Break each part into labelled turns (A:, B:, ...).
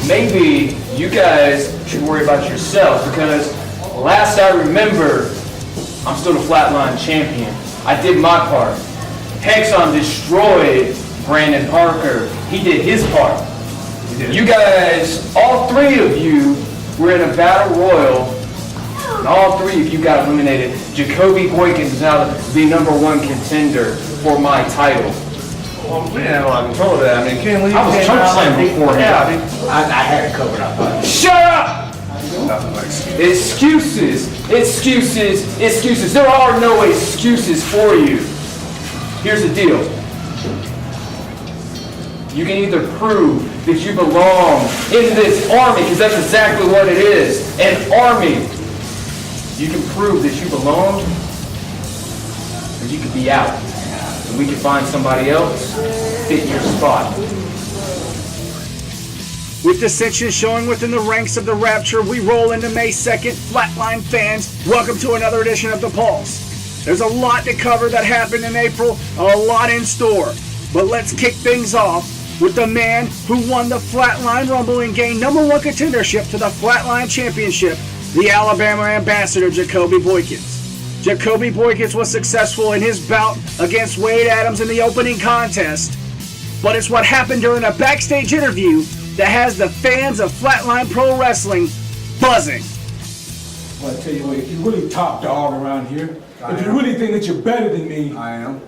A: maybe you guys should worry about yourselves because last I remember, I'm still the Flatline champion. I did my part. Hexon destroyed Brandon Parker. He did his part. You guys, all three of you were in a battle royal, and all three of you got eliminated. Jacoby Boykins is now the #1 contender for my title.
B: Well, we didn't have a lot of control of that. I mean, Ken Lee
A: I was
B: came
A: choke
B: out
A: slammed
B: like
A: beforehand.
B: Yeah,
C: I had it covered up.
A: Shut up!
B: nothing like excuse.
A: Excuses. There are no excuses for you. Here's the deal. You can either prove that you belong in this army, because that's exactly what it is, an army. You can prove that you belong, or you could be out. And we can find somebody else, fit your spot.
D: With dissension showing within the ranks of the Rapture, we roll into May 2nd. Flatline fans, welcome to another edition of The Pulse. There's a lot to cover that happened in April, a lot in store. But let's kick things off with the man who won the Flatline Rumble and gained #1 contendership to the Flatline Championship, the Alabama ambassador, Jacoby Boykins. Jacoby Boykins was successful in his bout against Wade Adams in the opening contest, but it's what happened during a backstage interview that has the fans of Flatline Pro Wrestling buzzing.
C: Well, I tell you what, if you're really top dog around here, if you really think that you're better than me,
B: I am.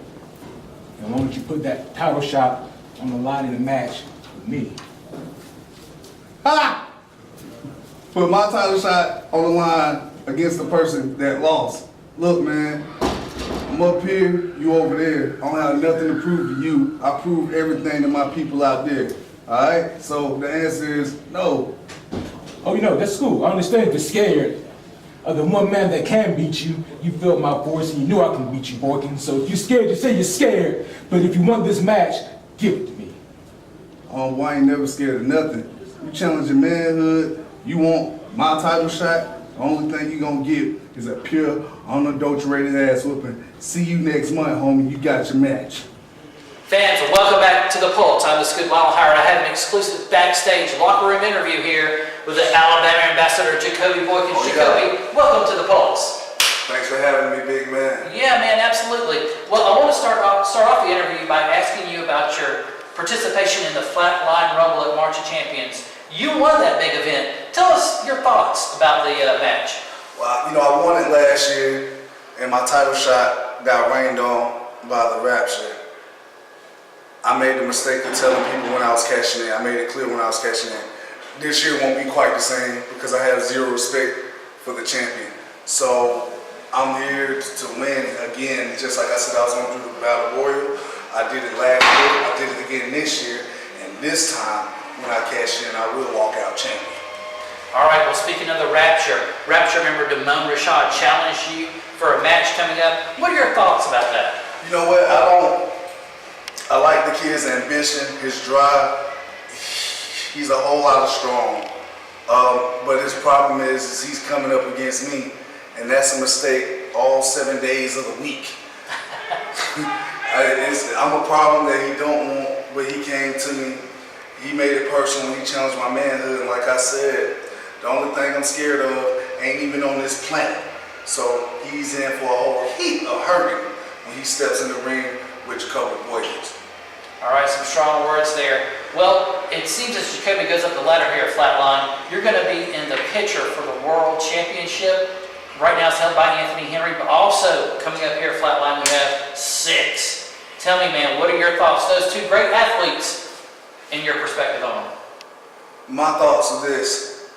C: then why don't you put that title shot on the line in the match with me?
B: Ha! Put my title shot on the line against the person that lost. Look, man, I'm up here, you over there. I don't have nothing to prove to you. I prove everything to my people out there. All right? So the answer is no.
C: Oh, you know, that's cool. I understand you're scared of the one man that can beat you. You felt my voice and you knew I can beat you, Boykins. So if you're scared, just say you're scared. But if you want this match, give it to me.
B: Oh, well, I ain't never scared of nothing. You challenge your manhood, you want my title shot, the only thing you gonna get is a pure, unadulterated ass whooping. See you next month, homie. You got your match.
E: Fans, welcome back to The Pulse. I'm the Scoot Lyle Howard. I have an exclusive backstage locker room interview here with the Alabama ambassador, Jacoby Boykins.
B: Oh, yeah.
E: Jacoby, welcome to The Pulse.
B: Thanks for having me, big man.
E: Yeah, man, absolutely. Well, I want to start off the interview by asking you about your participation in the Flatline Rumble at March of Champions. You won that big event. Tell us your thoughts about the match.
B: Well, you know, I won it last year, and my title shot got rained on by the Rapture. I made the mistake of telling people when I was cashing in. I made it clear when I was cashing in. This year won't be quite the same because I have zero respect for the champion. So I'm here to win again. Just like I said, I was going to do the Battle Royal. I did it last year. I did it again this year. And this time, when I cash in, I will walk out champion.
E: All right, well, speaking of the Rapture member Damone Rashad challenged you for a match coming up. What are your thoughts about that?
B: You know what? I like the kid's ambition, his drive. He's a whole lot of strong. But his problem is he's coming up against me, and that's a mistake all 7 days of the week. I'm a problem that he don't want, but he came to me. He made it personal when he challenged my manhood, and like I said, the only thing I'm scared of ain't even on this planet. So he's in for a whole heap of hurting when he steps in the ring with Jacoby Boykins.
E: All right, some strong words there. Well, it seems as Jacoby goes up the ladder here at Flatline, you're going to be in the picture for the World Championship. Right now it's held by Anthony Henry, but also coming up here at Flatline we have 6. Tell me, man, what are your thoughts? Those two great athletes, in your perspective on them.
B: My thoughts are this.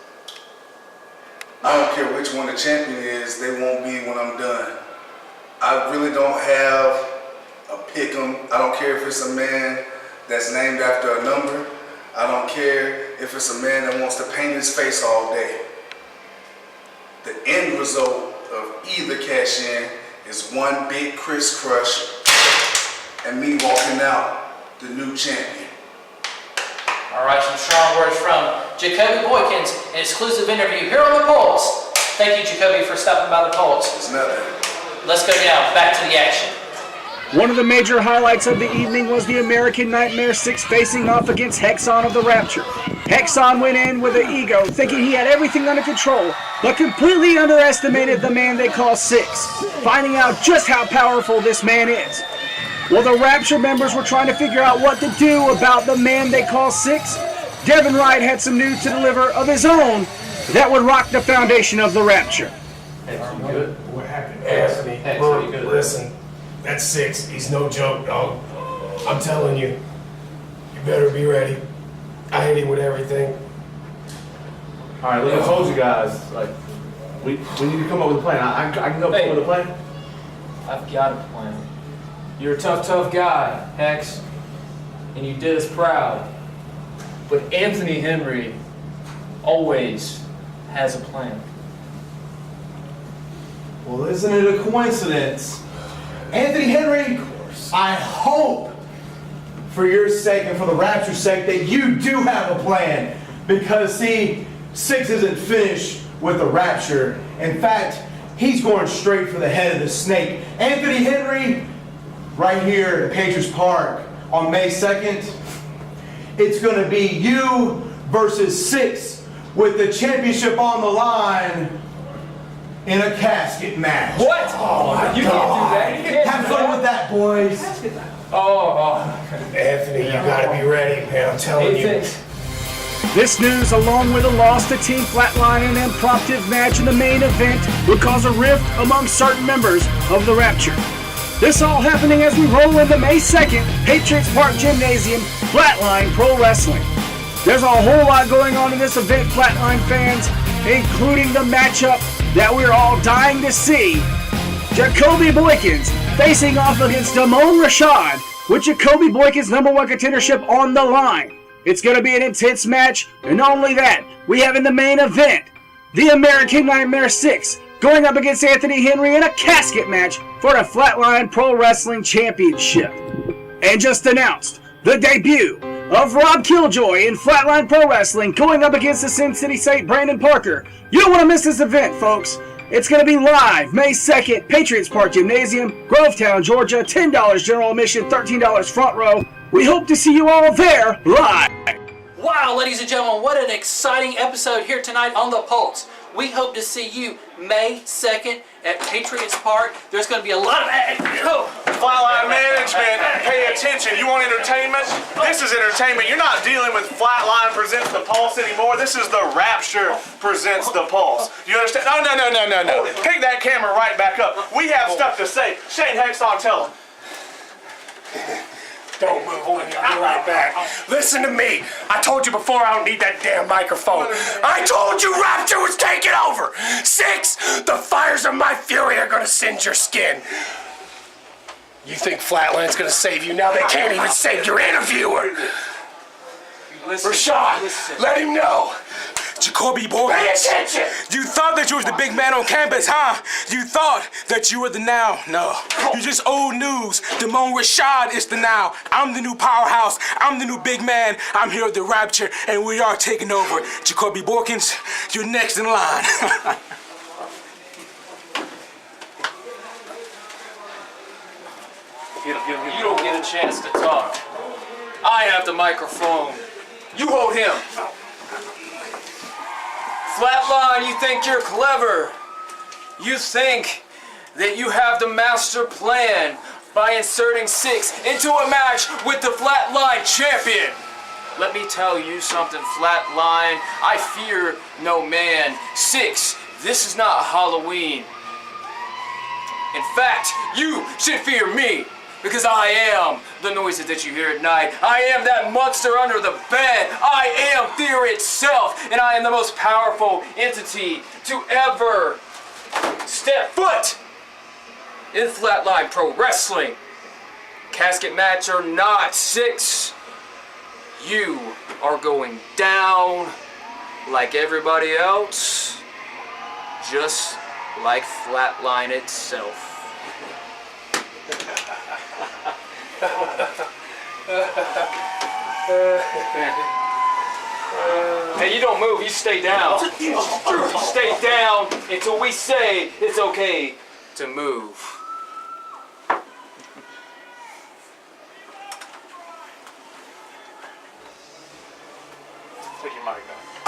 B: I don't care which one the champion is, they won't be when I'm done. I really don't have a pick 'em. I don't care if it's a man that's named after a number. I don't care if it's a man that wants to paint his face all day. The end result of either cash in is one big crisscross and me walking out the new champion.
E: All right, some strong words from Jacoby Boykins, an exclusive interview here on The Pulse. Thank you, Jacoby, for stopping by The Pulse.
B: It's nothing.
E: Let's go now, back to the action.
D: One of the major highlights of the evening was the American Nightmare 6 facing off against Hexon of the Rapture. Hexon went in with an ego, thinking he had everything under control, but completely underestimated the man they call Six, finding out just how powerful this man is. While the Rapture members were trying to figure out what to do about the man they call Six, Devin Wright had some news to deliver of his own that would rock the foundation of the Rapture.
F: What happened? Anthony, look, listen, that's Six. He's no joke, dog. I'm telling you, you better be ready. I hit him with everything.
G: All right, look, I told you guys, like, we need to come up with a plan. I can come up with a plan.
A: I've got a plan. You're a tough guy, Hex, and you did us proud. But Anthony Henry always has a plan.
G: Well, isn't it a coincidence? Anthony Henry, I hope, for your sake and for the Rapture's sake, that you do have a plan. Because, see, Six isn't finished with the Rapture. In fact, he's going straight for the head of the snake. Anthony Henry, right here at Patriots Park on May 2nd, it's going to be you versus Six with the championship on the line in a casket match.
A: What?
G: Oh my
A: You
G: God.
A: can't do that.
G: Have fun with that, boys.
F: Anthony, you gotta be ready, man. I'm telling you.
A: Thanks.
D: This news, along with a loss to Team Flatline and an impromptu match in the main event, would cause a rift among certain members of the Rapture. This all happening as we roll into May 2nd, Patriots Park Gymnasium, Flatline Pro Wrestling. There's a whole lot going on in this event, Flatline fans, including the matchup that we're all dying to see. Jacoby Boykins facing off against Damon Rashad, with Jacoby Boykins' #1 contendership on the line. It's going to be an intense match, and not only that, we have in the main event, the American Nightmare 6 going up against Anthony Henry in a casket match for the Flatline Pro Wrestling Championship. And just announced, the debut of Rob Killjoy in Flatline Pro Wrestling going up against the Sin City Saint Brandon Parker. You don't want to miss this event, folks. It's going to be live May 2nd, Patriots Park Gymnasium, Grovetown, Georgia. $10 general admission, $13 front row. We hope to see you all there live.
E: Wow, ladies and gentlemen, what an exciting episode here tonight on The Pulse. We hope to see you May 2nd at Patriots Park. There's going to be a lot of...
H: Flatline management, pay attention. You want entertainment? This is entertainment. You're not dealing with Flatline presents The Pulse anymore. This is the Rapture presents The Pulse. You understand? No. Pick that camera right back up. We have stuff to say. Shane Hexon, tell him.
F: Don't move on, I'll be right back. Listen to me. I told you before I don't need that damn microphone. I told you Rapture was taking over. Six, the fires of my fury are gonna singe your skin. You think Flatline's gonna save you now? They can't even save your interviewer. Rashad, let him know.
I: Jacoby Boykins.
F: Pay attention!
I: You thought that you was the big man on campus, huh? You thought that you were the now. No. You just old news. Damon Rashad is the now. I'm the new powerhouse. I'm the new big man. I'm here at the Rapture, and we are taking over. Jacoby Boykins, you're next in line.
A: You don't get a chance to talk. I have the microphone. You hold him. Flatline, you think you're clever. You think that you have the master plan by inserting Six into a match with the Flatline champion. Let me tell you something, Flatline. I fear no man. Six, this is not Halloween. In fact, you should fear me. Because I am the noises that you hear at night. I am that monster under the bed. I am fear itself. And I am the most powerful entity to ever step foot in Flatline Pro Wrestling. Casket match or not, Six, you are going down like everybody else. Just like Flatline itself. Hey, you don't move, you stay down. You stay down until we say it's okay to move.
H: Take your mic off.